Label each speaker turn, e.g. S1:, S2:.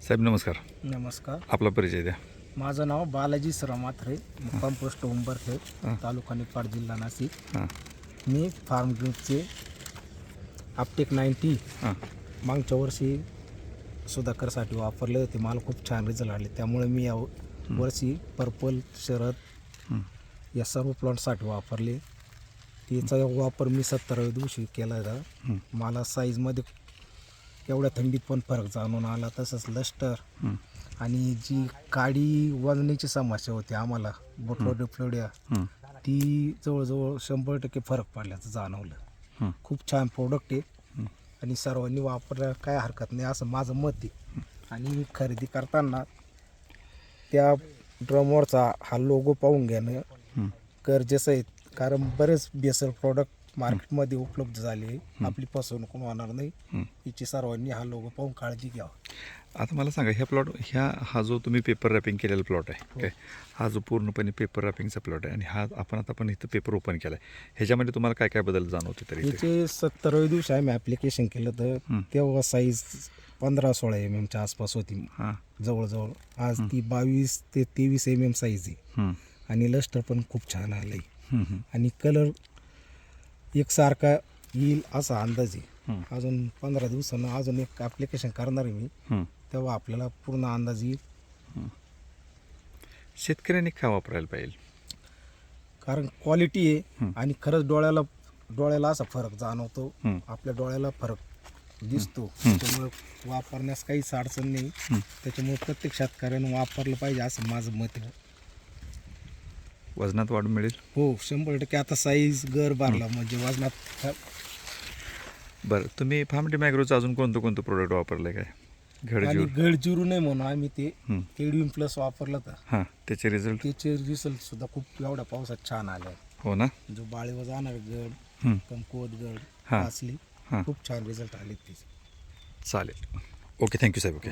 S1: साहेब नमस्कार.
S2: नमस्कार.
S1: आपला परिचय द्या.
S2: माझं नाव बालाजी श्रमात्रे, मुक्काम पोस्ट उंबरखेड,
S1: हां.
S2: तालुका निफाड, जिल्हा नाशिक.
S1: हां
S2: मी फार्म ग्रुपचे अपटेक 90
S1: हां
S2: मागच्या वर्षी सुधाकरसाठी वापरले होते. मला खूप छान रिझल्ट आले. त्यामुळे मी या वर्षी पर्पल, शरद
S1: हं.
S2: या सर्व प्लांटसाठी वापरले. त्याचा वापर मी 70व्या दिवशी केला होता.
S1: हं.
S2: मला साईजमध्ये एवढ्या थंडीत पण फरक जाणून आला. तसंच लस्टर
S1: हं.
S2: आणि जी काडी वजनाची समस्या होती आम्हाला, बोटलोडिफ्लोडिया,
S1: हं.
S2: ती जवळजवळ 100% फरक पडल्याचं जाणवलं.
S1: हं.
S2: खूप छान प्रोडक्ट आहे
S1: हं.
S2: आणि सर्वांनी वापरायला काय हरकत नाही असं माझं मत आहे. आणि खरेदी करताना त्या ड्रमवरचा हा लोगो पाहून घेणं
S1: हं.
S2: गरजेचं आहे. कारण बरेच बेसल प्रोडक्ट मार्केटमध्ये उपलब्ध झाले. आपली फसवणूक होणार नाही
S1: हं.
S2: याची सर्वांनी हा लोगो पाहून काळजी घ्यावी.
S1: आता मला सांगा, हा जो तुम्ही पेपर रॅपिंग केलेला प्लॉट आहे काय, हा जो पूर्णपणे पेपर रॅपिंगचा प्लॉट आहे आणि हा आपण इथं पेपर ओपन केला आहे, ह्याच्यामध्ये तुम्हाला काय काय बदल जाणवते तरी?
S2: याचे 70व्या दिवशी आम्ही ॲप्लिकेशन केलं तर तेव्हा साईज 15-16 MM आसपास होती
S1: हां.
S2: जवळजवळ. आज ती 22 ते 23 MM साईज आहे. आणि लस्टर पण खूप छान आलं आहे आणि कलर एकसारखा येईल असा अंदाज आहे. अजून 15 दिवसांना अजून एक ॲप्लिकेशन करणार आहे मी, तेव्हा आपल्याला पूर्ण अंदाज येईल.
S1: शेतकऱ्यांनी काय वापरायला पाहिजे?
S2: कारण क्वालिटी आहे आणि खरंच डोळ्याला असा फरक जाणवतो. आपल्या डोळ्याला फरक दिसतो. त्याच्यामुळे वापरण्यास काहीच अडचण नाही. त्याच्यामुळे प्रत्येक शेतकऱ्यानं वापरलं पाहिजे असं माझं मत आहे.
S1: वजनात वाढ मिळेल?
S2: हो, 100%. आता साईज गर भरला म्हणजे वजनात.
S1: बरं, तुम्ही फार्म डी मॅग्रोचं अजून कोणतं प्रोडक्ट वापरलं काय?
S2: आणि गड जिरू नये म्हणून आम्ही ते केडीएम प्लस वापरलं तर
S1: हां, त्याचे
S2: रिझल्ट सुद्धा खूप एवढ्या पावसात छान आले.
S1: हो ना?
S2: जो बाळीवर जाणार गड, कमकुवत गड,
S1: हां.
S2: असली खूप छान रिझल्ट आले त्याचे.
S1: चालेल. ओके, थँक्यू साहेब. ओके.